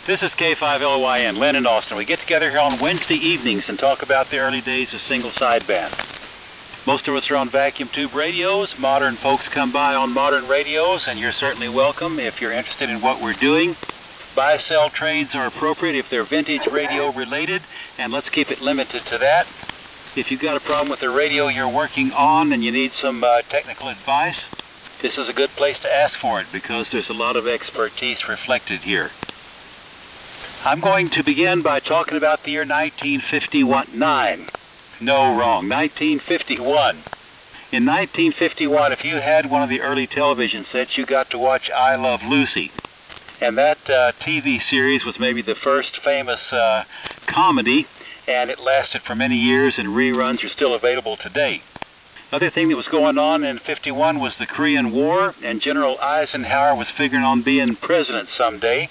This is K5LYN, Len and Austin. We get together here on Wednesday evenings and talk about the early days of single sideband. Most of us are on vacuum tube radios. Modern folks come by on modern radios, and you're certainly welcome if you're interested in what we're doing. Buy-sell trades are appropriate if they're vintage radio related, and let's keep it limited to that. If you've got a problem with the radio you're working on and you need some technical advice, this is a good place to ask for it because there's a lot of expertise reflected here. I'm going to begin by talking about the year 1951. No, wrong. 1951. In 1951, if you had one of the early television sets, you got to watch I Love Lucy. And that TV series was maybe the first famous comedy, and it lasted for many years, and reruns are still available today. Other thing that was going on in 51 was the Korean War, and General Eisenhower was figuring on being president someday.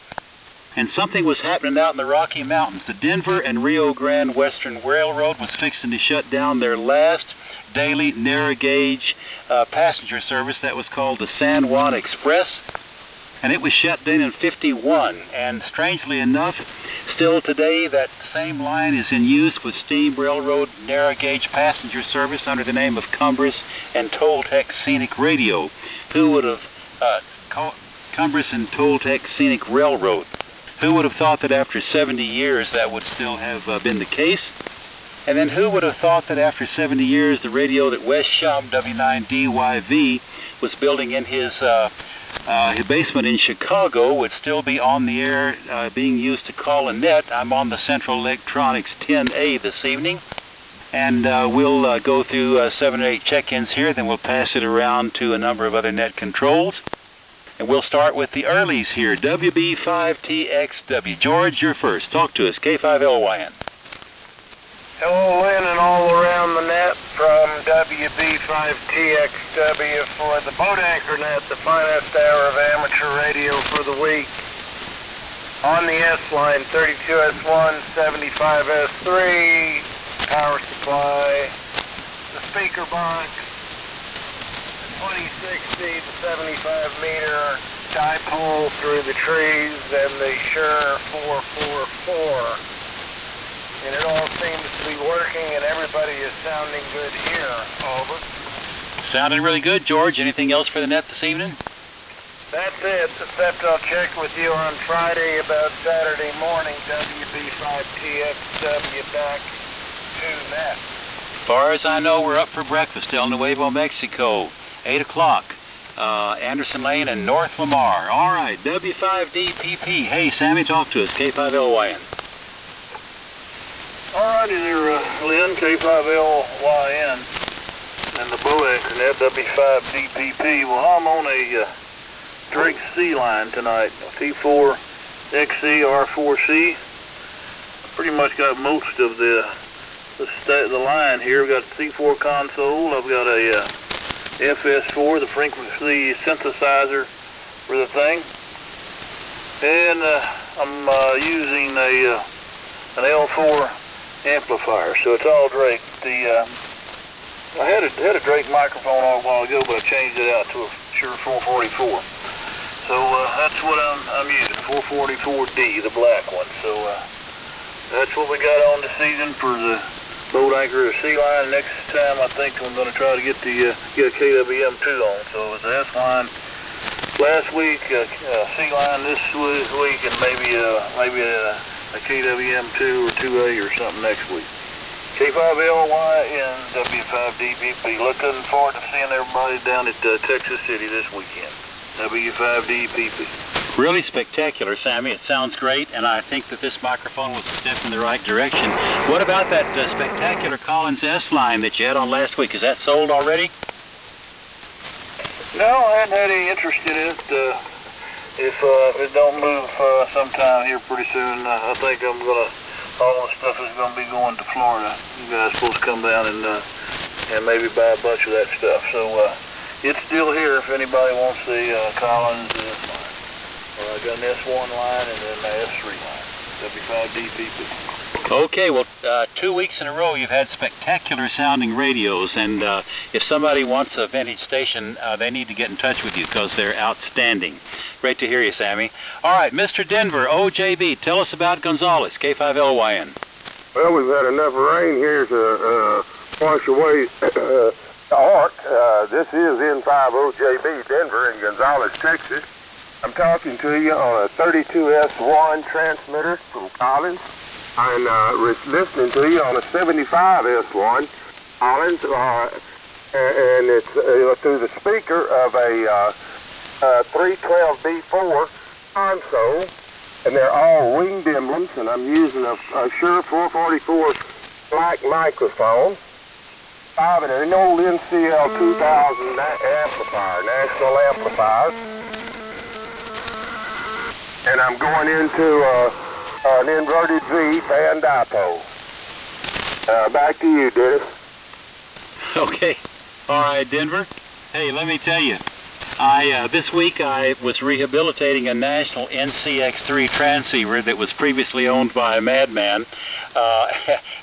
And something was happening out in the Rocky Mountains. The Denver and Rio Grande Western Railroad was fixing to shut down their last daily narrow gauge passenger service that was called the San Juan Express. And it was shut down in 51. And strangely enough, still today that same line is in use with steam railroad narrow gauge passenger service under the name of Cumbres and Toltec Scenic Radio. Who would have Cumbres and Toltec Scenic Railroad? Who would have thought that after 70 years that would still have been the case? And then who would have thought that after 70 years the radio that Wes Shum, W9DYV, was building in his basement in Chicago would still be on the air being used to call a net. I'm on the Central Electronics 10A this evening, and we'll go through 7 or 8 check-ins here, then we'll pass it around to a number of other net controls. And we'll start with the earlies here, WB5TXW. George, you're first. Talk to us, K5LYN. Hello, Lynn, and all around the net from WB5TXW for the Boat Anchor Net, the finest hour of amateur radio for the week. On the S-line, 32S1, 75S3, power supply, the speaker box, 2060 to 75 meter dipole through the trees, and the Shure 444. And it all seems to be working, and everybody is sounding good here. Over. Sounding really good, George. Anything else for the net this evening? That's it, except I'll check with you on Friday about Saturday morning, WB5TXW back to net. As far as I know, we're up for breakfast, El Nuevo Mexico. 8 o'clock, Anderson Lane and North Lamar. All right, W5DPP. Hey, Sammy, talk to us, K5LYN. All righty there, Lynn, K5LYN, and the Boat Anchor Net, W5DPP. Well, I'm on a Drake C line tonight, T4XE R4C. Pretty much got most of the line here. I've got the T4 console. I've got a FS4, the frequency synthesizer for the thing, and I'm using an L4 amplifier, so it's all Drake. I had a Drake microphone a while ago, but I changed it out to a Shure 444. So that's what I'm using, 444D, the black one. So that's what we got on this season for the Boat Anchor C-line. Next time I think I'm going to try to get a KWM2 on. So it was the S-line last week, C-line this week, and maybe a KWM2 or 2A or something next week. K5LY and W5DPP. Looking forward to seeing everybody down at Texas City this weekend. W5DPP. Really spectacular, Sammy. It sounds great, and I think that this microphone was a step in the right direction. What about that spectacular Collins S-line that you had on last week? Is that sold already? No, I hadn't had any interest in it. If it don't move sometime here pretty soon, I think all the stuff is going to be going to Florida. You guys are supposed to come down and maybe buy a bunch of that stuff. So it's still here if anybody wants the Collins S-line. I got an S1 line and then an S3 line, W5DPP. Okay, well, 2 weeks in a row you've had spectacular sounding radios, and if somebody wants a vintage station, they need to get in touch with you because they're outstanding. Great to hear you, Sammy. All right, Mr. Denver, OJB, tell us about Gonzales, K5LYN. Well, we've had enough rain here to wash away the arc. This is N5OJB, Denver in Gonzales, Texas. I'm talking to you on a 32S1 transmitter from Collins. I'm listening to you on a 75S1 Collins, and it's through the speaker of a 312B4 console, and they're all winged emblems, and I'm using a Shure 444 black microphone, an old NCL 2000 amplifier, national amplifier, and I'm going into an inverted V fan dipole. Back to you, Dennis. Okay. All right, Denver. Hey, let me tell you, this week I was rehabilitating a National NCX3 transceiver that was previously owned by a madman,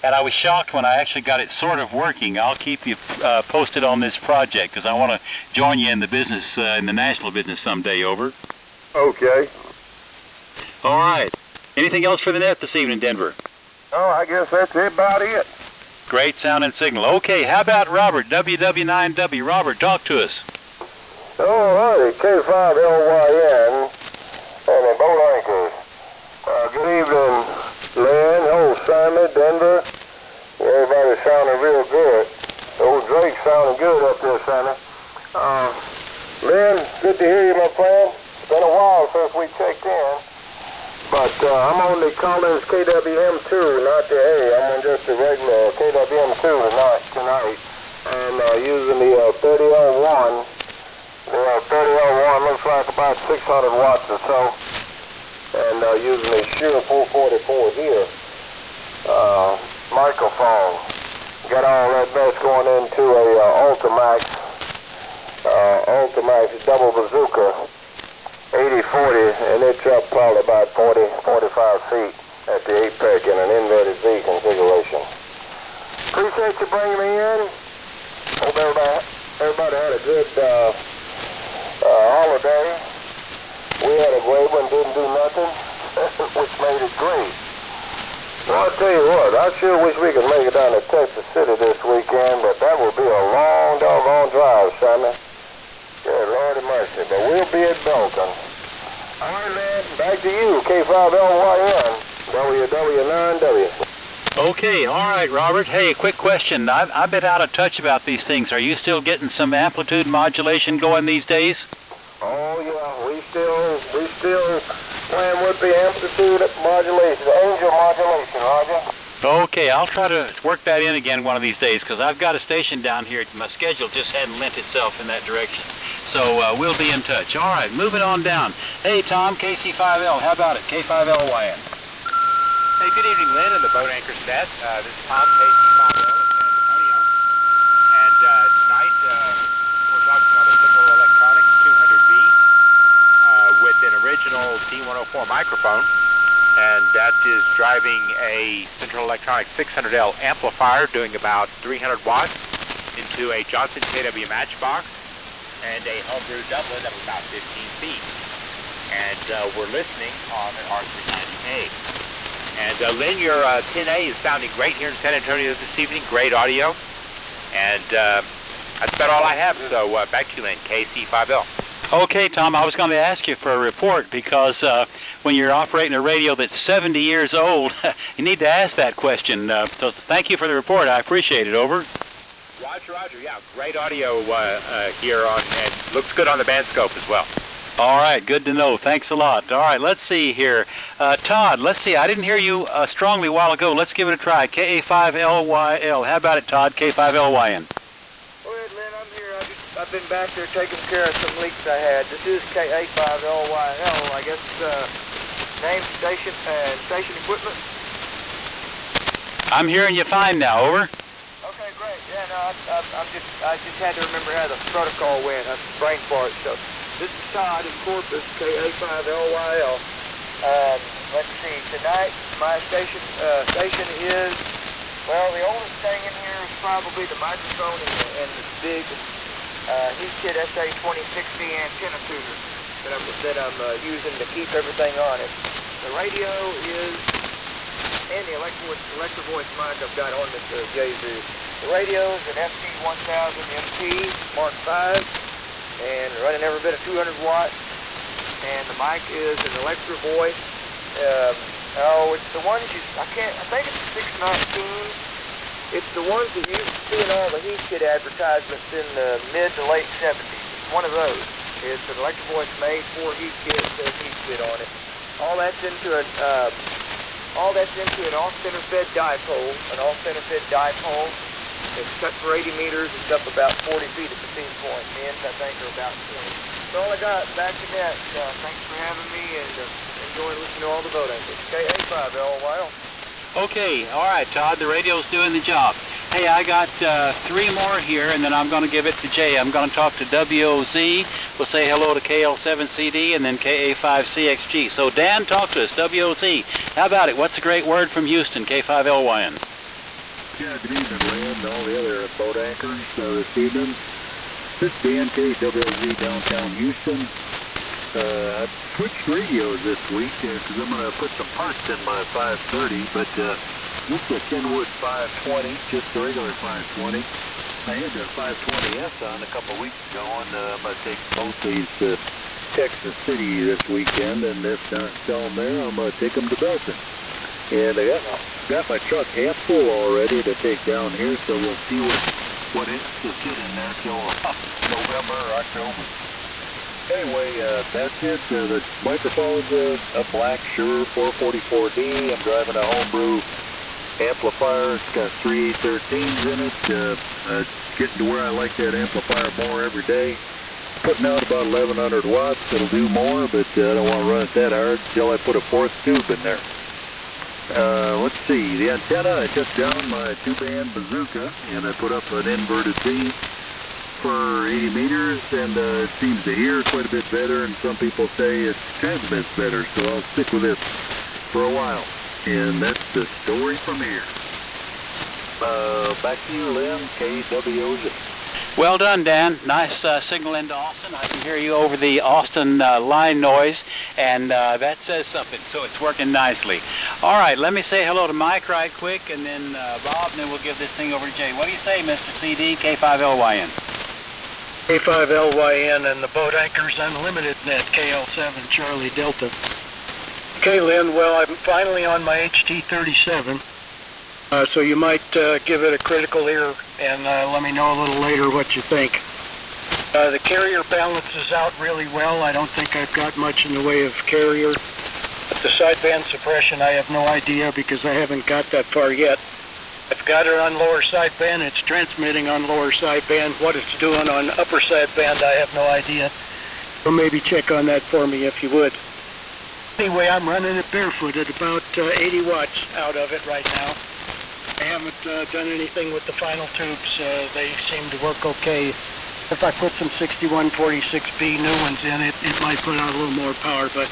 and I was shocked when I actually got it sort of working. I'll keep you posted on this project because I want to join you in the business, in the national business someday. Over. Okay. All right. Anything else for the net this evening, Denver? Oh, I guess that's about it. Great sound and signal. Okay, how about Robert, WW9W? Robert, talk to us. Oh, hi, K5LYN and the boat anchors. Good evening, Lynn, old Simon, Denver. Everybody's sounding real good. Old Drake's sounding good up there, Simon. Lynn, good to hear you, my friend. It's been a while since we checked in. But I'm on the Collins KWM2, not the A. I'm on just the regular KWM2 tonight. And using the 3001. The 3001 looks like about 600 watts or so. And using a Shure 444 here. Microphone. Got all that mess going into a Ultimax double bazooka. 80-40, and it's up probably about 40-45 feet at the apex in an inverted V configuration. Appreciate you bringing me in. Hope everybody had a good holiday. We had a great one, didn't do nothing, which made it great. Well, I'll tell you what, I sure wish we could make it down to Texas City this weekend, but that would be a long, doggone drive, Sammy. Good Lord of mercy, but we'll be at Belton. All right, man, back to you, K5LYN, WW9W. Okay, all right, Robert. Hey, quick question. I've been out of touch about these things. Are you still getting some amplitude modulation going these days? Oh, yeah, we still playing with the amplitude modulation, the angel modulation, Roger. Okay, I'll try to work that in again one of these days because I've got a station down here. My schedule just hadn't lent itself in that direction. So we'll be in touch. All right, moving on down. Hey, Tom, KC5L, how about it? K5LYN. Hey, good evening, Lynn, and the boat anchor set. This is Tom, KC5L in San Antonio. And tonight we're talking on a Central Electronics 200B with an original D104 microphone. And that is driving a Central Electronics 600L amplifier doing about 300 watts into a Johnson KW Matchbox and a homebrew doublet of about 15 feet. And we're listening on an R390A. And Lynn, your 10A is sounding great here in San Antonio this evening. Great audio. And that's about all I have. So back to you, Lynn, KC5L. Okay, Tom, I was going to ask you for a report because when you're operating a radio that's 70 years old, you need to ask that question. So thank you for the report. I appreciate it. Over. Roger. Yeah, great audio here on, and looks good on the Bandscope as well. All right, good to know. Thanks a lot. All right, let's see here. Todd, let's see. I didn't hear you strongly a while ago. Let's give it a try. KA5LYL. How about it, Todd? K5LYN. Go ahead, Lynn. I'm here. I've been back there taking care of some leaks I had. This is KA5LYL. I guess name, station, and station equipment. I'm hearing you fine now. Over. Okay, great. Yeah, no, I just had to remember how the protocol went. I'm brain fart. So this is Todd in Corpus, KA5LYL. Let's see. Tonight, my station is. Well, the oldest thing in here is probably the microphone and the big Heathkit SA2060 antenna tuner. that I'm using to keep everything on it. The radio is, and the electro voice mic I've got on this Yaesu. The radio is an FT1000 MT Mark V, and running every bit of 200 watts. And the mic is an Electro Voice. It's the ones I think it's a 619. It's the ones that you used to see in all the Heath Kit advertisements in the mid to late 70s. It's one of those. It's an Electro Voice made for Heath Kit. It says Heath Kit on it. All that's into an off-center fed dipole. An off-center fed dipole. It's cut for 80 meters. It's up about 40 feet at the feed point. The ends, I think, are about 20. That's all I got. Back to that. Thanks for having me, and enjoying listening to all the boat anchors. KA5LYL. Okay, all right, Todd. The radio's doing the job. Hey, I got 3 more here, and then I'm going to give it to Jay. I'm going to talk to WOZ. We'll say hello to KL7CD and then KA5CXG. So, Dan, talk to us. WOZ. How about it? What's a great word from Houston, K5LYN? Yeah, good evening, Lynn, and all the other boat anchors this evening. This is Dan KWZ downtown Houston. I switched radios this week because I'm going to put some parts in my 530, but this is a Kenwood 520, just a regular 520. I had the 520S on a couple weeks ago, and I'm going to take both these to Texas City this weekend, and if not sell them there, I'm going to take them to Belton. And I got my truck half full already to take down here, so we'll see what is to sit in there till November or October. Anyway, that's it. The microphone's a black Shure 444D. I'm driving a homebrew amplifier. It's got 3 813s in it. Getting to where I like that amplifier more every day. Putting out about 1100 watts. It'll do more, but I don't want to run it that hard until I put a 4th tube in there. Let's see, the antenna, I took down my 2-band bazooka, and I put up an inverted V for 80 meters, and it seems to hear quite a bit better, and some people say it transmits better, so I'll stick with this for a while. And that's the story from here. Back to you, Lynn, KWZ. Well done, Dan. Nice signal into Austin. I can hear you over the Austin line noise, and that says something, so it's working nicely. All right, let me say hello to Mike right quick, and then Bob, and then we'll give this thing over to Jay. What do you say, Mr. CD, K5LYN? K5LYN and the Boat Anchors Unlimited Net, KL7 Charlie Delta. Okay, Lynn, well, I'm finally on my HT37. So you might give it a critical ear and let me know a little later what you think. The carrier balances out really well. I don't think I've got much in the way of carrier. But the sideband suppression, I have no idea because I haven't got that far yet. I've got it on lower sideband. It's transmitting on lower sideband. What it's doing on upper sideband, I have no idea. So maybe check on that for me if you would. Anyway, I'm running it barefoot at about 80 watts out of it right now. I haven't done anything with the final tubes. They seem to work okay. If I put some 6146B new ones in, it might put out a little more power, but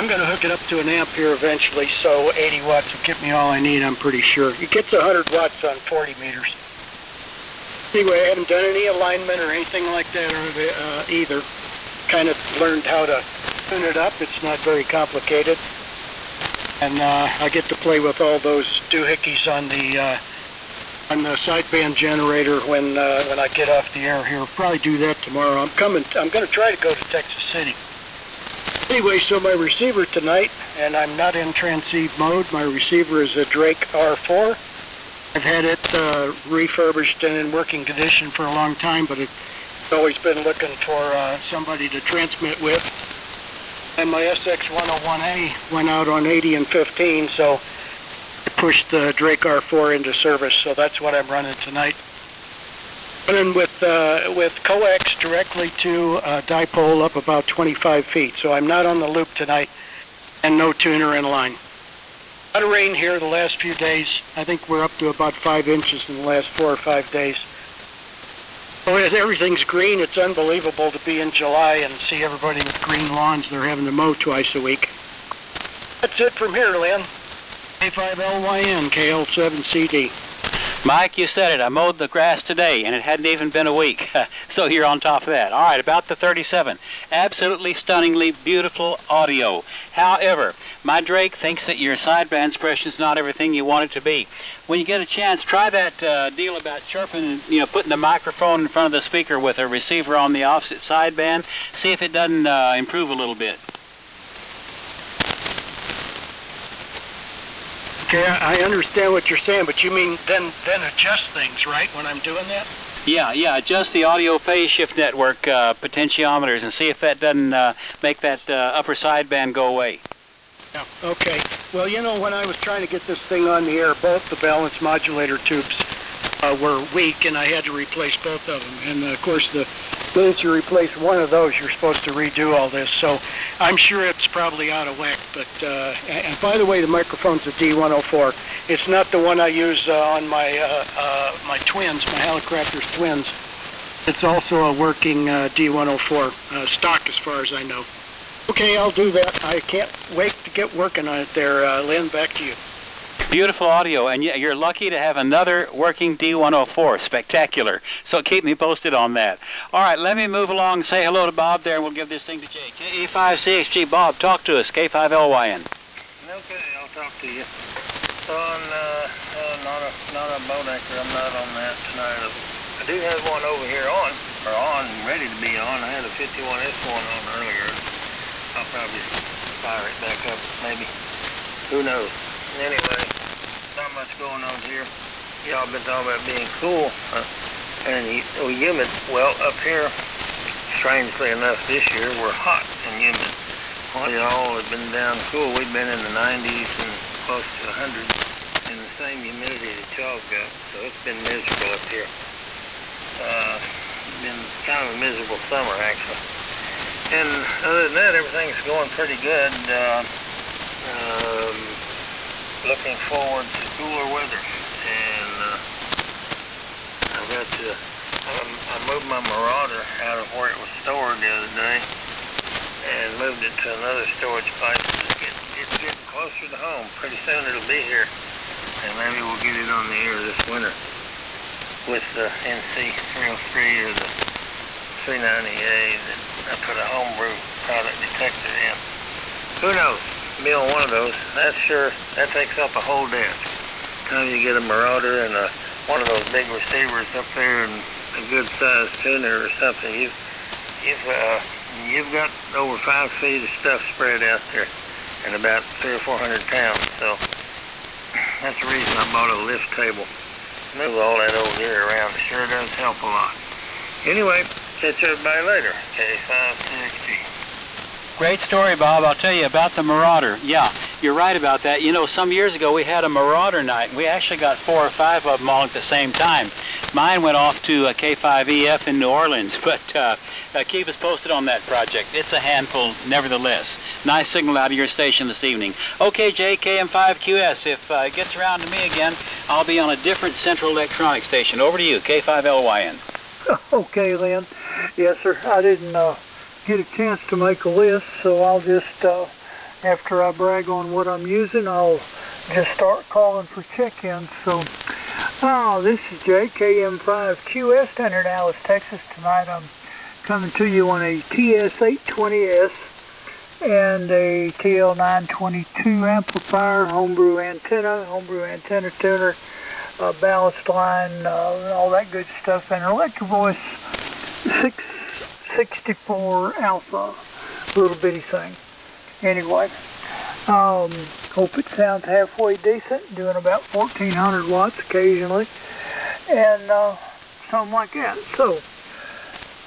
I'm going to hook it up to an amp here eventually, so 80 watts will get me all I need, I'm pretty sure. It gets 100 watts on 40 meters. Anyway, I haven't done any alignment or anything like that either. Kind of learned how to tune it up. It's not very complicated. And I get to play with all those doohickeys on the sideband generator when I get off the air here. I'll probably do that tomorrow. I'm going to try to go to Texas City. Anyway, so my receiver tonight, and I'm not in transceive mode. My receiver is a Drake R4. I've had it refurbished and in working condition for a long time, but it's always been looking for somebody to transmit with. And my SX101A went out on 80 and 15, so I pushed the Drake R4 into service, so that's what I'm running tonight. Running with coax directly to a dipole up about 25 feet, so I'm not on the loop tonight, and no tuner in line. A lot of rain here the last few days. I think we're up to about 5 inches in the last 4 or 5 days. So everything's green. It's unbelievable to be in July and see everybody with green lawns they're having to mow twice a week. That's it from here, Lynn. K5LYN, KL7CD. Mike, you said it. I mowed the grass today, and it hadn't even been a week. So you're on top of that. All right, about the 37. Absolutely stunningly beautiful audio. However, my Drake thinks that your sideband suppression is not everything you want it to be. When you get a chance, try that deal about chirping, putting the microphone in front of the speaker with a receiver on the opposite sideband. See if it doesn't improve a little bit. Okay, I understand what you're saying, but you mean then adjust things, right, when I'm doing that? Yeah, adjust the audio phase shift network potentiometers and see if that doesn't make that upper sideband go away. Yeah, okay. Well, when I was trying to get this thing on the air, both the balance modulator tubes were weak, and I had to replace both of them. And, of course, the minute you replace one of those, you're supposed to redo all this. So I'm sure it's probably out of whack. But and by the way, the microphone's a D104. It's not the one I use on my my twins, my Hallicrafters twins. It's also a working D104 stock, as far as I know. Okay, I'll do that. I can't wait to get working on it there, Lynn. Back to you. Beautiful audio, and you're lucky to have another working D104. Spectacular. So keep me posted on that. All right, let me move along and say hello to Bob there, and we'll give this thing to Jay. KE5CXG, Bob, talk to us. K5LYN. Okay, I'll talk to you. So not a boat anchor. I'm not on that tonight. I do have one over here on, ready to be on. I had a 51S going on earlier. I'll probably fire it back up, maybe. Who knows? Anyway, not much going on here. Y'all been talking about being cool and humid. Well, up here, strangely enough, this year we're hot and humid. While y'all have been down cool, we've been in the 90s and close to 100 in the same humidity that y'all's got. So it's been miserable up here. Been kind of a miserable summer, actually. And other than that, everything's going pretty good. Looking forward to cooler weather, and I moved my Marauder out of where it was stored the other day and moved it to another storage place. It's getting closer to home. Pretty soon it'll be here, and maybe we'll get it on the air this winter with the NC303 or the 390A that I put a homebrew product detector in. Who knows? Be on one of those. That takes up a whole desk. Time you get a Marauder and one of those big receivers up there and a good sized tuner or something, you've got over 5 feet of stuff spread out there and about 300 or 400 pounds. So that's the reason I bought a lift table. Move all that over there around. It sure does help a lot. Anyway, catch everybody later. K5CXG. Great story, Bob. I'll tell you about the Marauder. Yeah, you're right about that. Some years ago we had a Marauder night, and we actually got 4 or 5 of them all at the same time. Mine went off to K5EF in New Orleans, but keep us posted on that project. It's a handful, nevertheless. Nice signal out of your station this evening. Okay, JKM5QS, if it gets around to me again, I'll be on a different Central Electronic station. Over to you, K5LYN. Okay, Lynn. Yes, sir. I didn't get a chance to make a list, so I'll just, after I brag on what I'm using, I'll just start calling for check-ins. So, this is JKM5QS down here in Alice, Texas. Tonight I'm coming to you on a TS820S and a TL922 amplifier, homebrew antenna tuner, balanced line, all that good stuff, and an Electro Voice 664 Alpha, little bitty thing. Anyway, hope it sounds halfway decent, doing about 1400 watts occasionally, and something like that. So,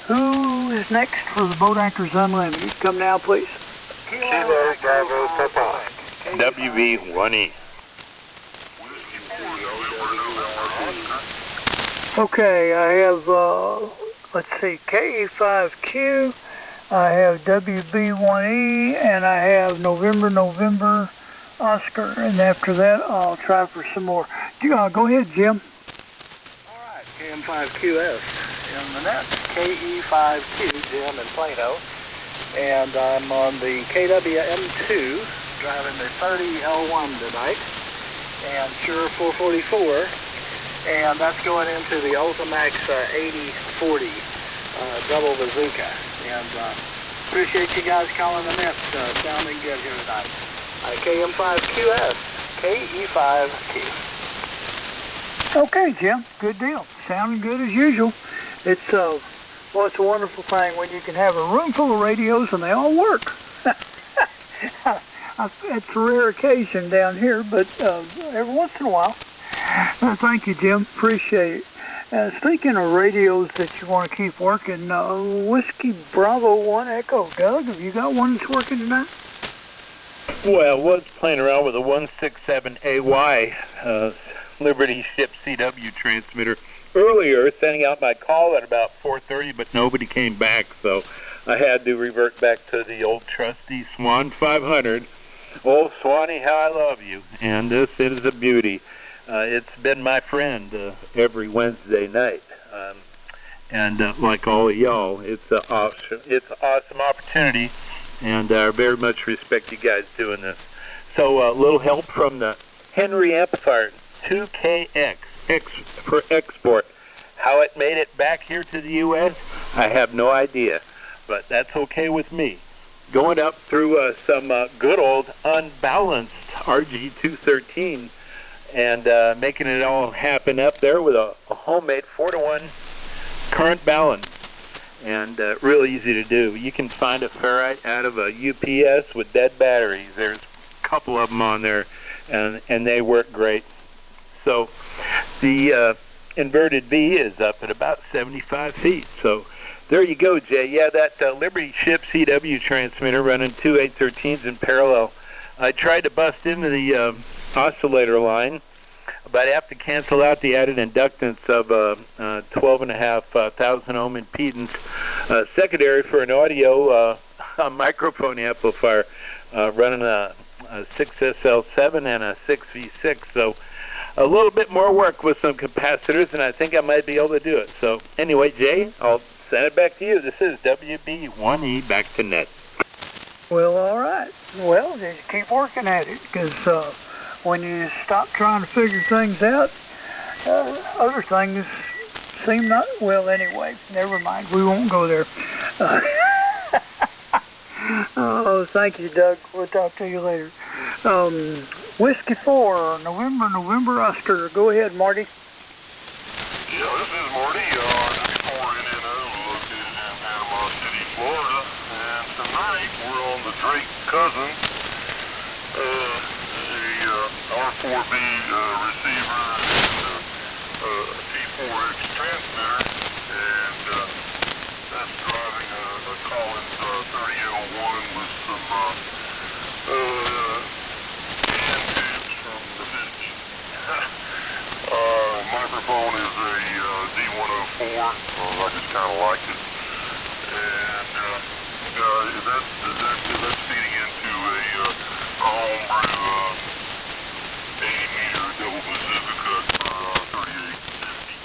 who is next for the Boat Anchors Unlimited? Come now, please. Kilo Bravo Papa. WV1E. Okay, I have, let's see, KE5Q, I have WB1E, and I have November Oscar, and after that I'll try for some more. Go ahead, Jim. All right, KM5QS in the net. KE5Q, Jim in Plano, and I'm on the KWM2, driving the 30L1 tonight, and Shure 444. and that's going into the Ultimax 8040 double bazooka. And appreciate you guys calling the nets, sounding good here tonight. KM5QS, KE5Q. Okay, Jim, good deal. Sounding good as usual. It's well, it's a wonderful thing when you can have a room full of radios and they all work. It's a rare occasion down here, but every once in a while. Thank you, Jim. Appreciate it. Speaking of radios that you want to keep working, Whiskey Bravo 1 Echo. Doug, have you got one that's working tonight? Well, I was playing around with a 167AY Liberty Ship CW transmitter earlier, sending out my call at about 4:30, but nobody came back, so I had to revert back to the old trusty Swan 500. Oh, Swanee, how I love you, and this is a beauty. It's been my friend every Wednesday night, and like all of y'all, it's an awesome opportunity, and I very much respect you guys doing this. So a little help from the Henry amplifier, 2KX, X for export. How it made it back here to the U.S., I have no idea, but that's okay with me. Going up through some good old unbalanced RG213 and making it all happen up there with a homemade 4-to-1 current balance, and real easy to do. You can find a ferrite out of a UPS with dead batteries. There's a couple of them on there, and they work great. So the inverted V is up at about 75 feet. So there you go, Jay. Yeah, that Liberty Ship CW transmitter running two 813s in parallel. I tried to bust into the oscillator line, but I have to cancel out the added inductance of 12,500 ohm impedance secondary for an audio microphone amplifier running a 6SL7 and a 6V6. So a little bit more work with some capacitors, and I think I might be able to do it. So anyway, Jay, I'll send it back to you. This is WB1E back to net. Well, all right. Well, just keep working at it, because when you stop trying to figure things out, other things seem not, well, anyway, never mind. We won't go there. Oh, thank you, Doug. We'll talk to you later. Whiskey 4, November Oscar. Go ahead, Marty. Yeah, this is Marty. Whiskey 4 NNO, located in Panama City, Florida. And tonight we're on the Drake Cousin, the R4B receiver, and a T4X transmitter, and that's driving a Collins 30L1 with some hand tubes from the 50s. Microphone is a D104. I just kind of like it, and that's feeding into a homebrew 80-meter double bazooka cut for 3850.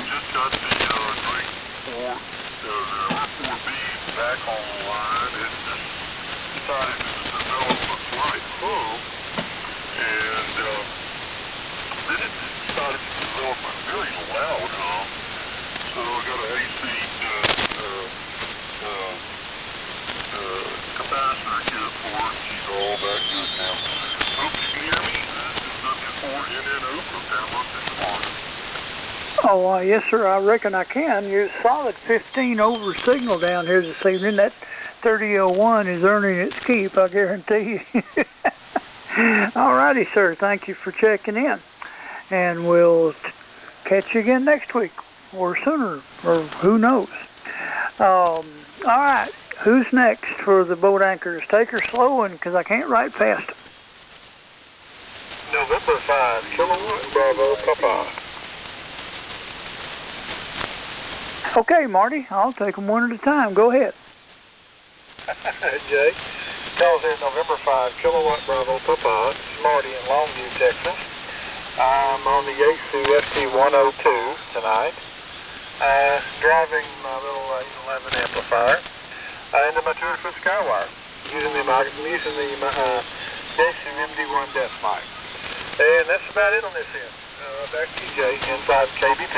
Just got the Drake 4, the R4B back on the line. It just decided to develop a slight hum, and then it decided to develop a very loud hum. So I got an AC capacitor kit for it. She's all back good now. Hope you can hear me. This is W4NNO from Panama City, Florida. Oh, yes, sir. I reckon I can. You're solid 15 over signal down here this evening. That 3001 is earning its keep, I guarantee you. All righty, sir. Thank you for checking in. And we'll catch you again next week or sooner, or who knows. All right. Who's next for the boat anchors? Take her slow, because I can't write fast. November 5, Kilowatt Bravo, Papa. Okay, Marty. I'll take them one at a time. Go ahead. Jay, calls in November 5, Kilowatt Bravo, Papa. It's Marty in Longview, Texas. I'm on the Yaesu FT102 tonight, driving my little 811 amplifier into my 2-foot Skywire, using the Yaesu MD1 desk mic. And that's about it on this end. Back to you, Jay, inside KBP.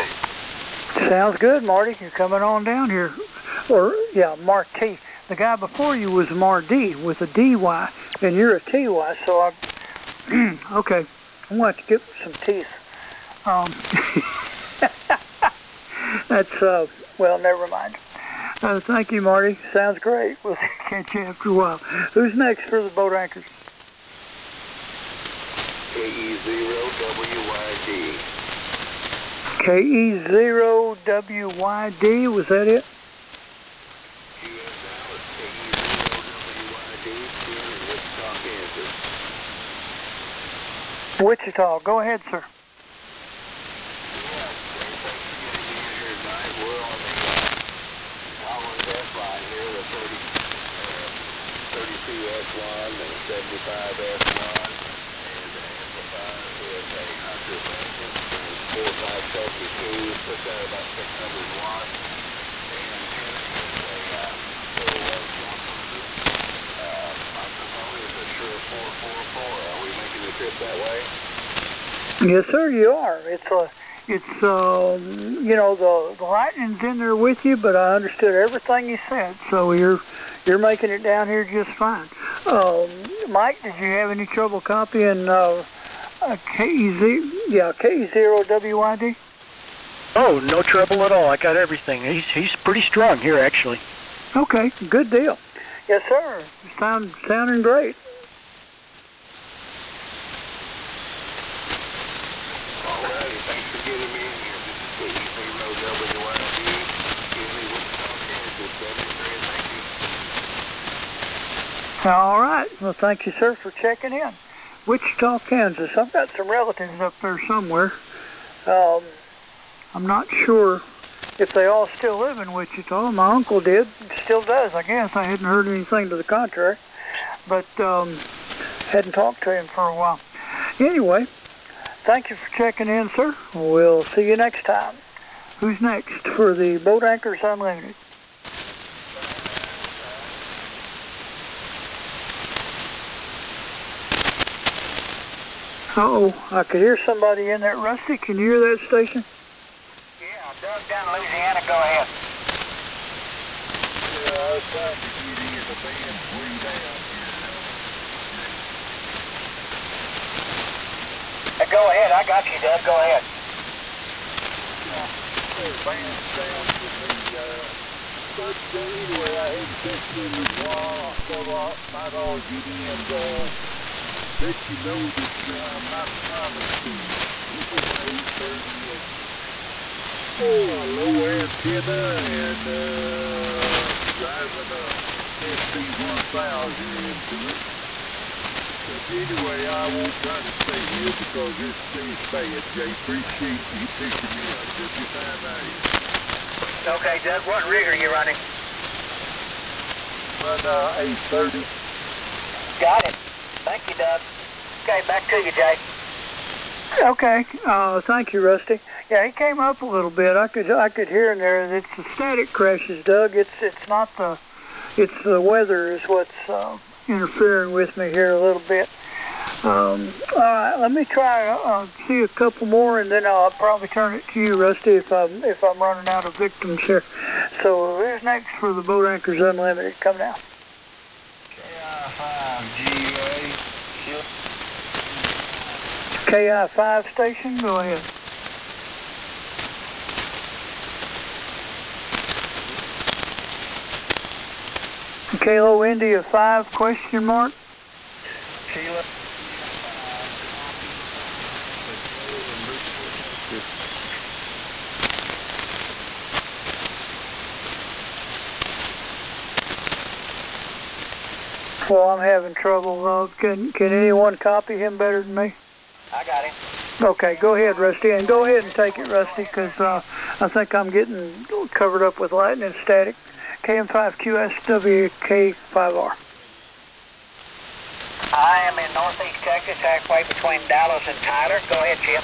Sounds good, Marty. You're coming on down here. Or, yeah, Marty. The guy before you was Marty with a DY, and you're a TY, so I... okay, I'm going to have to get some teeth. That's, well, never mind. Thank you, Marty. Sounds great. We'll catch you after a while. Who's next for the boat anchors? KE0WYD. KE0WYD, was that it? U.S. Dallas, KE0WYD, here in Wichita, Kansas. Wichita. Go ahead, sir. S1 and 75 S1, and the amplifier is a Hunter Vengeance, and 4.5 Celsius keys, puts out about 600 watts, and antenna is a full-wave microphone is a Shure 444. Are we making the trip that way? Yes, sir, you are. You know, the lightning's in there with you, but I understood everything you said, so you're making it down here just fine. Mike, did you have any trouble copying KE0WYD? Oh, no trouble at all. I got everything. He's pretty strong here, actually. Okay, good deal. Yes, sir. Sounding great. All righty, thanks for getting me in here. This is KE0WYD. Give me Wichita, Kansas, 73. Thank you. All right. Well, thank you, sir, for checking in. Wichita, Kansas. I've got some relatives up there somewhere. I'm not sure if they all still live in Wichita. My uncle did. Still does, I guess. I hadn't heard anything to the contrary. But hadn't talked to him for a while. Anyway, thank you for checking in, sir. We'll see you next time. Who's next for the Boat Anchors Unlimited? Uh-oh, I could hear somebody in there. Rusty, can you hear that station? Yeah, Doug down in Louisiana, go ahead. Yeah, I was trying to get in the band's way down here. Go ahead, I got you, Doug, go ahead. The band's down to the first day where I had tested the wall, so I'd all get in let you know that I'm not promised to. This is 8:30. Low antenna and driving a SC1000 into it. But anyway, I won't try to stay here because this thing's bad, Jay. Appreciate you picking me up. Good to find out here. Okay, Doug, what rig are you running? Run 830. Got it. Thank you, Doug. Okay, back to you, Jay. Okay. Thank you, Rusty. Yeah, he came up a little bit. I could hear in there. It's the static crashes, Doug. It's not it's the weather is what's interfering with me here a little bit. All right, let me try see a couple more, and then I'll probably turn it to you, Rusty, if I'm running out of victims here. So who's next for the Boat Anchors Unlimited? Come now. KI5GA. KI5 station, go ahead. Kilo India 5, question mark? Sheila. Well, I'm having trouble. Can anyone copy him better than me? I got him. Okay, go ahead, Rusty, and go ahead and take it, Rusty, because I think I'm getting covered up with lightning static. KM5QSWK5R. I am in northeast Texas, halfway between Dallas and Tyler. Go ahead, Chip.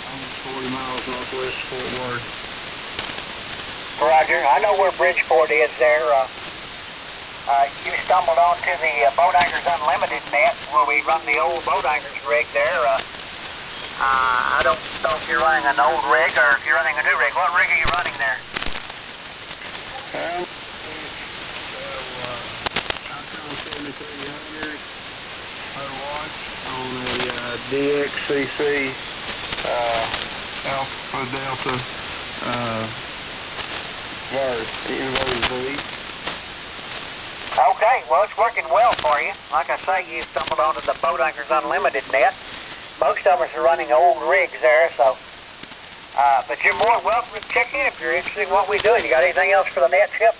I'm 40 miles northwest Fort Worth. Roger. I know where Bridgeport is there. You stumbled onto the Boat Anchors Unlimited net where we run the old Boat Anchors rig there. I don't know if you're running an old rig or if you're running a new rig. What rig are you running there? On a DXCC Alpha Delta inverter Z. Okay, well, it's working well for you. Like I say, you stumbled onto the Boat Anchors Unlimited net. Most of us are running old rigs there, so. But you're more than welcome to check in if you're interested in what we're doing. You got anything else for the net, Chip?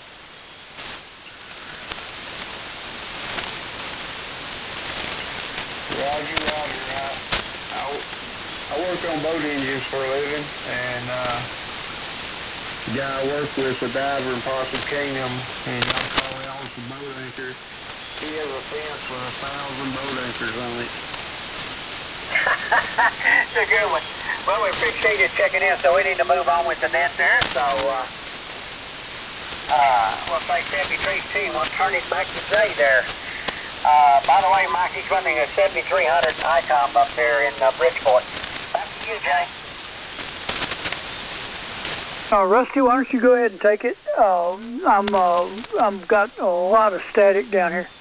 Roger. I work on boat engines for a living, and the guy I work with, a diver in Possum Kingdom, and I call him the Boat Anchor. He has a fence with 1,000 boat anchors on it. It's a good one. Well, we appreciate you checking in, so we need to move on with the net there. So, we'll say 73 team. We'll turn it back to Jay there. By the way, Mike, he's running a 7300 ICOM up there in Bridgeport. Back to you, Jay. Rusty, why don't you go ahead and take it? I'm got a lot of static down here.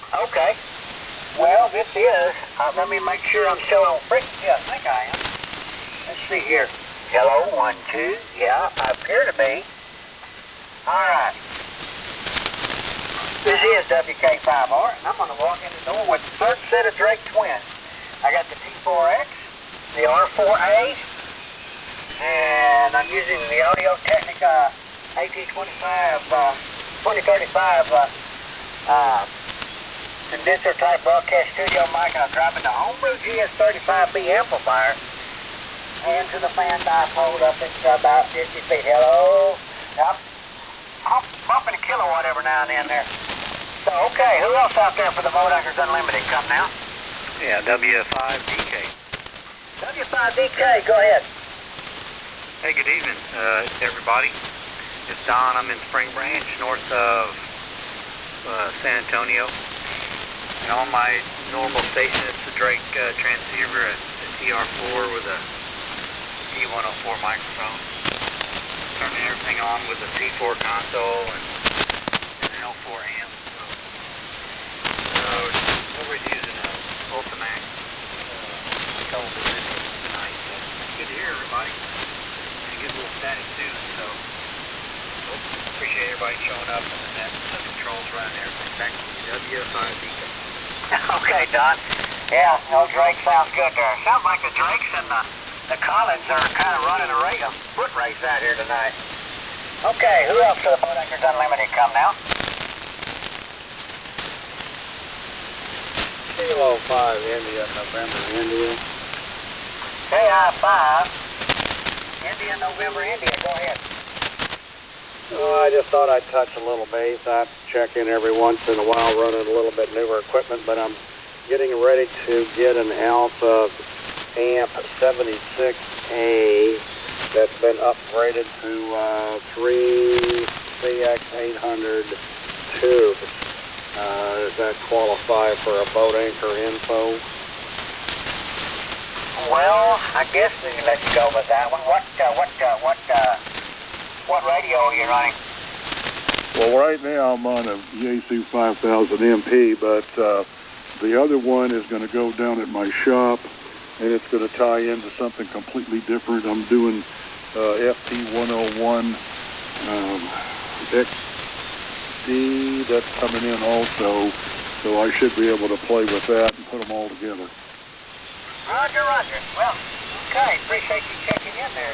Okay. Well, this is. Let me make sure I'm still on frequency. Yeah, I think I am. Let's see here. Hello, 1, 2. Yeah, I appear to be. All right. This is WK5R, and I'm going to walk in the door with the third set of Drake twins. I got the T4X, the R4A, and I'm using the Audio-Technica AT25, 2035 condenser type broadcast studio mic, and I'm driving the Homebrew GS35B amplifier into the fan dipole up at about 50 feet. Hello? Yep. I'm bumping a kilowatt every now and then there. So, okay, who else out there for the Boat Anchors Unlimited? Come now. Yeah, W5DK. W5DK, go ahead. Hey, good evening, everybody. It's Don. I'm in Spring Branch, north of San Antonio. And on my normal station, it's the Drake transceiver at the TR4 with a D104 microphone. Turning everything on with a T4 console and an L4 amp. So what we're using is Ultimax control position tonight. So good to hear everybody. And a good little static too. So appreciate everybody showing up and that the controls running everything. Back to W5DK. Okay, Don. Yeah, no Drake sounds good there. Sounds like the Drakes and the Collins are kind of running a foot race out here tonight. Okay, who else for the Boat Anchors Unlimited? Come now. Kilo 5 India, November, India. KI5, India, November, India. Go ahead. I just thought I'd touch a little base. I check in every once in a while running a little bit newer equipment, but I'm getting ready to get an Alpha Amp 76A that's been upgraded to 3 CX800 tubes. Does that qualify for a Boat Anchor info? Well, I guess we can let you go with that one. What radio are you running? Well, right now I'm on a Yaesu 5000 MP, but the other one is going to go down at my shop, and it's going to tie into something completely different. I'm doing FT101 XD, that's coming in also, so I should be able to play with that and put them all together. Roger. Well, okay, appreciate you checking in there.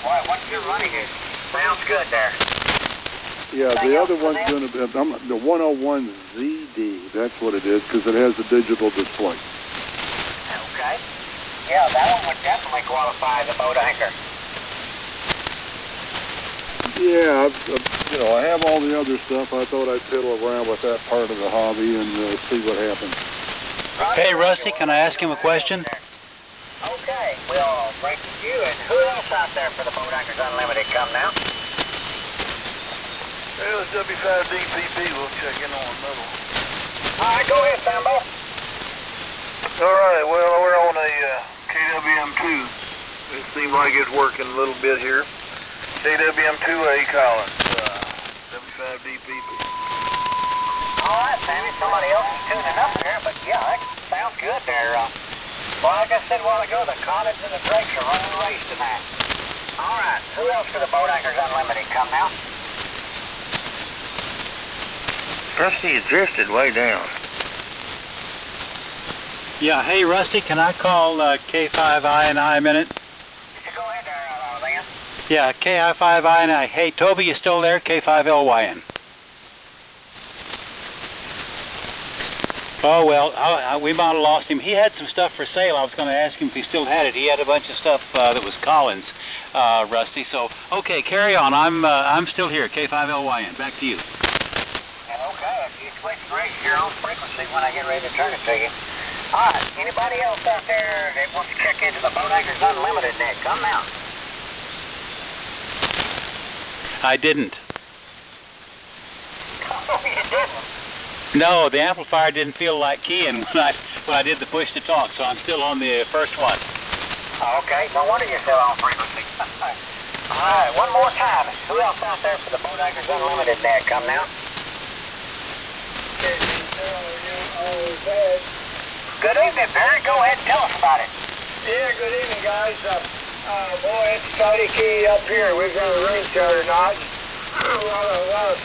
Boy, what you're running is sounds good there. Yeah, the other one's going to be the 101ZD. That's what it is, because it has a digital display. Okay. Yeah, that one would definitely qualify as a Boat Anchor. Yeah, I have all the other stuff. I thought I'd fiddle around with that part of the hobby and see what happens. Hey, Rusty, can I ask him a question? Okay, we'll break to you. And who else out there for the Boat Anchors Unlimited? Come now. Well, SW5DPP, we'll check in on another one. Alright, go ahead, Sambo. Alright, well, we're on a KWM2. It seems like it's working a little bit here. KWM2A Collins, 75DPP. Alright, Sammy, somebody else is tuning up there, but yeah, that sounds good there. Well, like I said a while ago, the Collins and the Drakes are running the race tonight. Alright, who else for the Boat Anchors Unlimited? Come now. Rusty has drifted way down. Yeah, hey, Rusty, can I call K5I&I a minute? Go ahead there, Lance. Yeah, KI5I&I. Hey, Toby, you still there? K5LYN. Oh, well, we might have lost him. He had some stuff for sale. I was going to ask him if he still had it. He had a bunch of stuff that was Collins, Rusty. So, okay, carry on. I'm still here, K5LYN. Back to you. Okay, if you switch race, you're on frequency when I get ready to turn it to you. All right, anybody else out there that wants to check into the Boat Anchors Unlimited net, come now. I didn't. Oh, you didn't? No, the amplifier didn't feel like keying when I did the push to talk, so I'm still on the first one. Okay, no wonder you're still on frequency. All right, one more time. Who else out there for the Boat Anchors Unlimited net? Come now. Good evening, Barry. Go ahead and tell us about it. Yeah, good evening, guys. Boy, it's Friday key up here. We've got a rain shower tonight. A lot of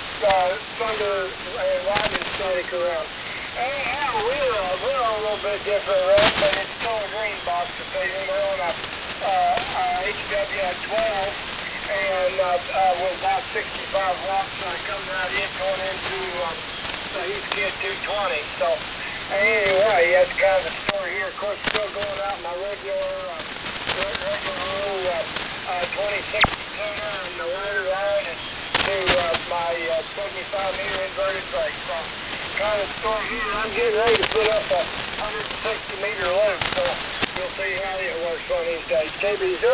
thunder and lightning static around. And we're on a little bit different route, but it's still a green box division. We're on a HWI 12, and with about 65 watts coming out of it going into the East Kid 220. So anyway, that's kind of the story here. Of course, still going out my regular 2060 tuner and the water line and to my 75-meter inverted brake. So kind of story here. I'm getting ready to put up a 160-meter loop, so you'll see how it works one of these days. KB0,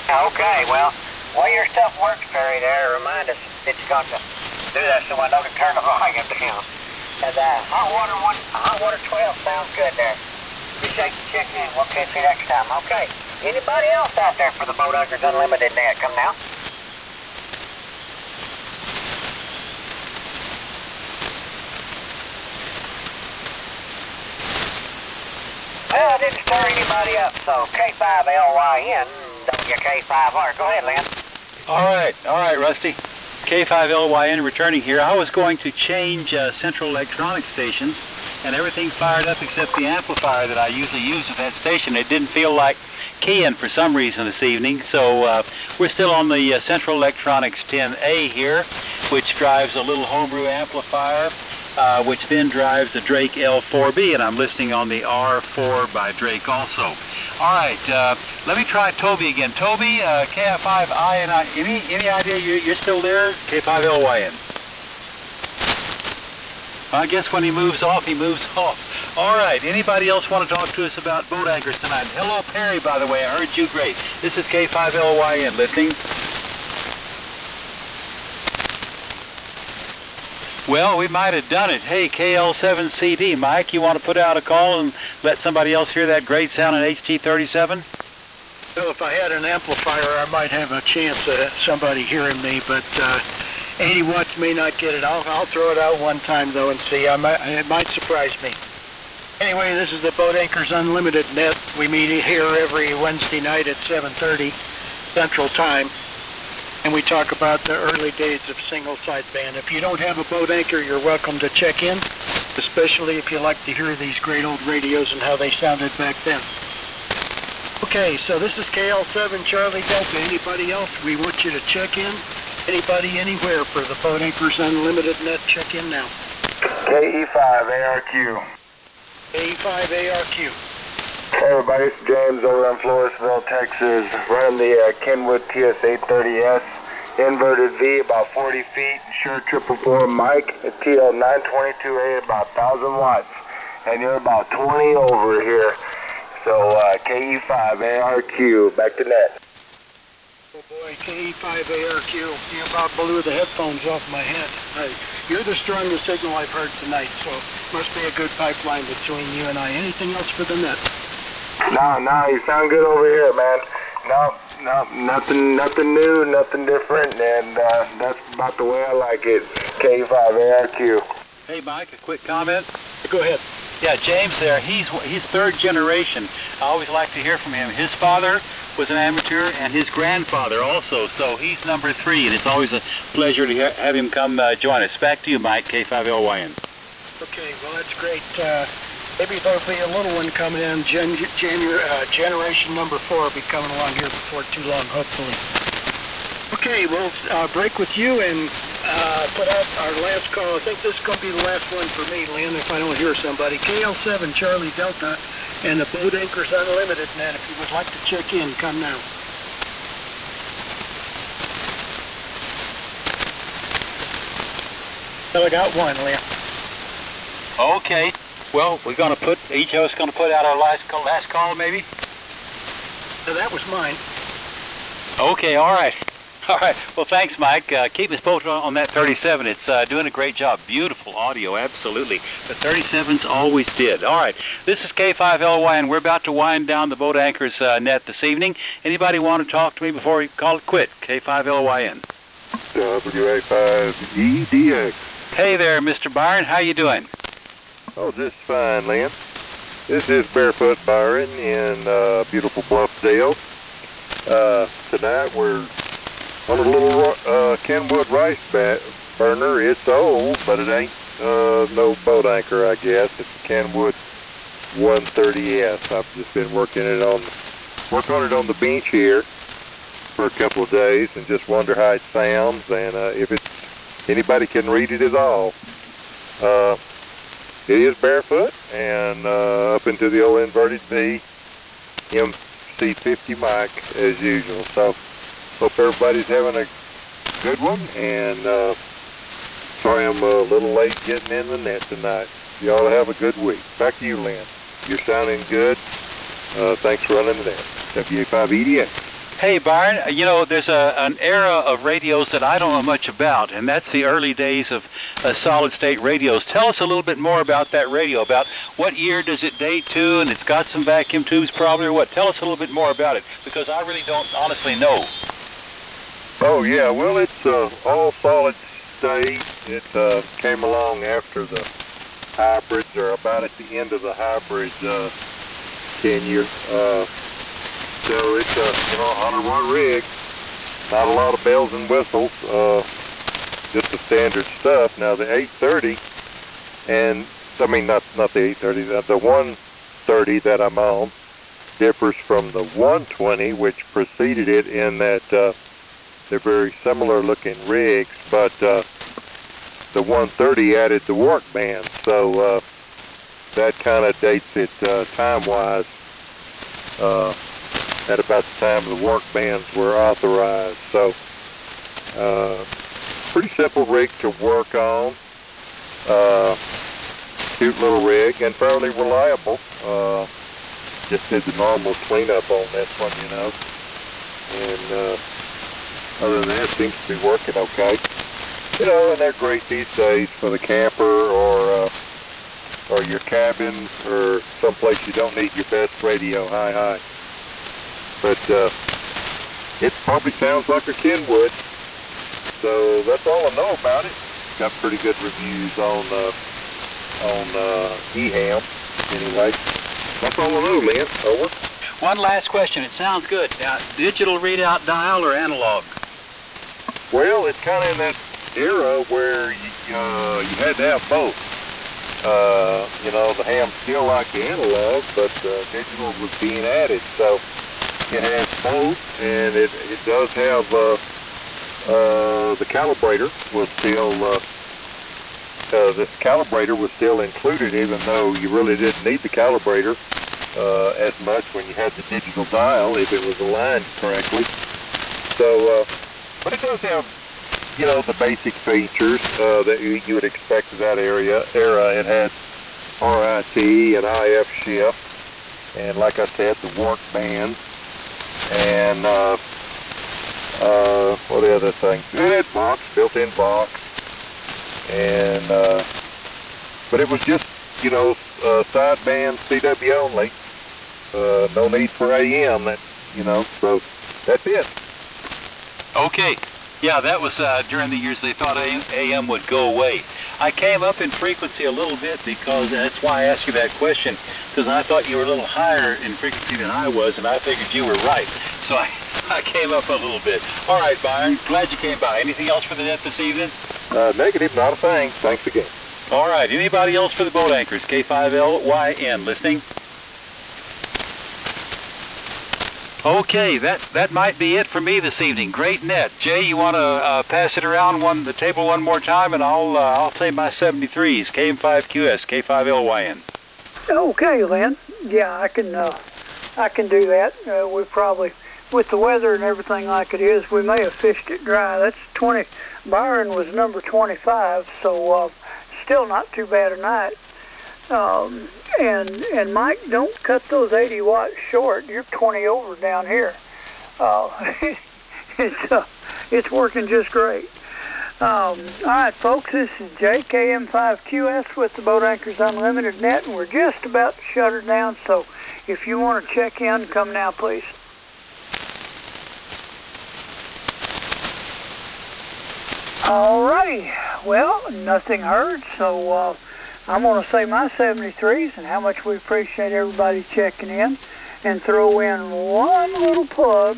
Okay, well, while your stuff works, Perry, there, remind us that you got to do that so I know to turn the volume down. Because hot water 12 sounds good there. Appreciate you checking in. We'll catch you next time. Okay. Anybody else out there for the Boat Anchors Unlimited net? Come now. Well, I didn't stir anybody up, so K5LYN, WK5R. Go ahead, Lynn. All right, Rusty. K5LYN returning here. I was going to change Central Electronics stations, and everything fired up except the amplifier that I usually use at that station. It didn't feel like keying for some reason this evening, so we're still on the Central Electronics 10A here, which drives a little homebrew amplifier, which then drives the Drake L4B, and I'm listening on the R4 by Drake also. All right, let me try Toby again. Toby, KI5I&I, any idea you're still there? K5LYN. I guess when he moves off, he moves off. All right, anybody else want to talk to us about boat anchors tonight? Hello, Perry, by the way. I heard you great. This is K5LYN listening. Well, we might have done it. Hey, KL7CD, Mike, you want to put out a call and let somebody else hear that great sound in HT37? Well, if I had an amplifier, I might have a chance of somebody hearing me, but 80 watts may not get it. I'll throw it out one time, though, and see. It might surprise me. Anyway, this is the Boat Anchors Unlimited net. We meet here every Wednesday night at 7:30 Central Time, and we talk about the early days of single sideband. If you don't have a boat anchor, you're welcome to check in, especially if you like to hear these great old radios and how they sounded back then. Okay, so this is KL7 Charlie Delta. Anybody else? We want you to check in. Anybody, anywhere for the Boat Anchors Unlimited net, check in now. KE5ARQ. KE5ARQ. Hey everybody, it's James over in Floresville, Texas. Running the Kenwood TS830S inverted V about 40 feet, Shure 444 mic, a TL922A about 1,000 watts, and you're about 20 over here. So KE5ARQ, back to net. Oh boy, KE5ARQ, you about blew the headphones off my head. You're the strongest signal I've heard tonight, so must be a good pipeline between you and I. Anything else for the net? No, you sound good over here, man. No, nothing new, nothing different, and that's about the way I like it. KE5ARQ. Hey, Mike, a quick comment. Go ahead. Yeah, James there, he's third generation. I always like to hear from him. His father was an amateur, and his grandfather also, so he's number 3, and it's always a pleasure to have him come join us. Back to you, Mike, K5LYN. Okay, well, that's great. Maybe there'll be a little one coming in. Generation number 4 will be coming along here before too long, hopefully. Okay, we'll break with you and put out our last call. I think this is going to be the last one for me, Lynn, if I don't hear somebody. KL7 Charlie Delta and the Boat Anchors Unlimited net. If you would like to check in, come now. So I got one, Lynn. Okay. Well, we're going to each of us going to put out our last call, maybe? So that was mine. Okay, all right. All right. Well, thanks, Mike. Keep us posted on that 37. It's doing a great job. Beautiful audio, absolutely. The 37s always did. All right. This is K5LY, and we're about to wind down the Boat Anchors net this evening. Anybody want to talk to me before we call it quit? K5LYN. WA5EDX. Hey there, Mr. Byron. How you doing? Oh, just fine, Lynn. This is Barefoot Byron in beautiful Bluffdale. Tonight we're on a little Kenwood rice burner. It's old, but it ain't no boat anchor, I guess. It's a Kenwood 130S. I've just been working on it on the bench here for a couple of days and just wonder how it sounds and if anybody can read it at all. It is barefoot and up into the old inverted V MC50 mic as usual. So hope everybody's having a good one, and sorry I'm a little late getting in the net tonight. You all have a good week. Back to you, Lynn. You're sounding good. Thanks for running the net. WA5EDX. Hey, Byron, you know, there's an era of radios that I don't know much about, and that's the early days of solid-state radios. Tell us a little bit more about that radio, about what year does it date to, and it's got some vacuum tubes probably, or what? Tell us a little bit more about it, because I really don't honestly know. Oh, yeah, well, it's all solid-state. It came along after the hybrids, or about at the end of the hybrid tenure. So it's a 100-watt rig, not a lot of bells and whistles, just the standard stuff. Now the 830, not the 830, the 130 that I'm on differs from the 120, which preceded it in that they're very similar looking rigs, but the 130 added the work band, so that kind of dates it time-wise. At about the time the work bands were authorized. So, pretty simple rig to work on. Cute little rig and fairly reliable. Just did the normal cleanup on this one, And other than that, it seems to be working okay. And they're great these days for the camper or your cabin or someplace you don't need your best radio high. But it probably sounds like a Kenwood, so that's all I know about it. Got pretty good reviews on eHam. Anyway, that's all I know, Lynn. Over. One last question. It sounds good. Now, digital readout dial or analog? Well, it's kind of in that era where you had to have both. The ham still like the analog, but digital was being added, so. It has both, and it does have the calibrator was still this calibrator was still included, even though you really didn't need the calibrator as much when you had the digital dial if it was aligned correctly. So, but it does have the basic features that you would expect of that era. It has RIT and IF shift, and like I said, the work band. And What are the other things? It had box, built-in box, and but it was just, you know, sideband CW only. No need for AM. That, you know, so that's it. Okay. Yeah, that was during the years they thought AM would go away. I came up in frequency a little bit because that's why I asked you that question, because I thought you were a little higher in frequency than I was, and I figured you were right. So I came up a little bit. All right, Byron, glad you came by. Anything else for the net this evening? Negative, not a thing. Thanks again. All right, anybody else for the boat anchors? K5LYN, listening? Okay, that might be it for me this evening. Great net. Jay, you want to pass it around the table one more time, and I'll say my 73s, KM5QS, K5LYN. Okay, Lynn. Yeah, I can do that. We probably, with the weather and everything like it is, we may have fished it dry. That's 20. Byron was number 25, so still not too bad a night. And Mike, don't cut those 80 watts short. You're 20 over down here. It's working just great. All right, folks, this is JKM5QS with the Boat Anchors Unlimited Net, and we're just about to shut her down. So if you want to check in, come now, please. All righty. Well, nothing heard, so I'm going to say my 73s and how much we appreciate everybody checking in, and throw in one little plug.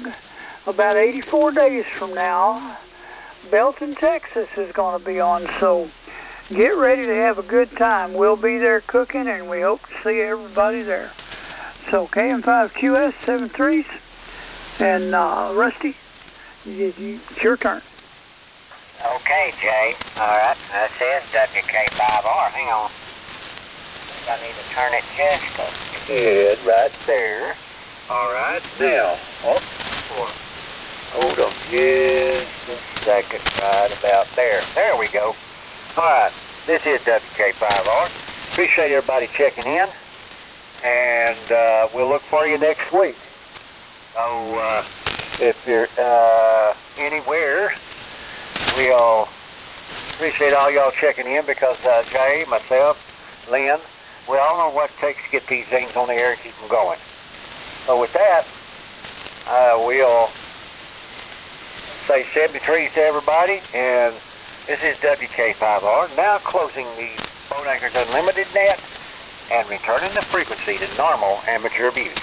About 84 days from now, Belton, Texas is going to be on, so get ready to have a good time. We'll be there cooking, and we hope to see everybody there. So KM5QS 73s, and Rusty, it's your turn. Okay, Jay. All right. This is WK5R. Hang on. I need to turn it just a bit right there. All right. Now, hold on just a second. Right about there. There we go. All right. This is WK5R. Appreciate everybody checking in. And we'll look for you next week. So, if you're anywhere, we'll appreciate all y'all checking in, because Jay, myself, Lynn, we all know what it takes to get these things on the air and keep them going. So with that, we'll say 73s to everybody, and this is WK5R, now closing the Boat Anchors Unlimited net and returning the frequency to normal amateur views.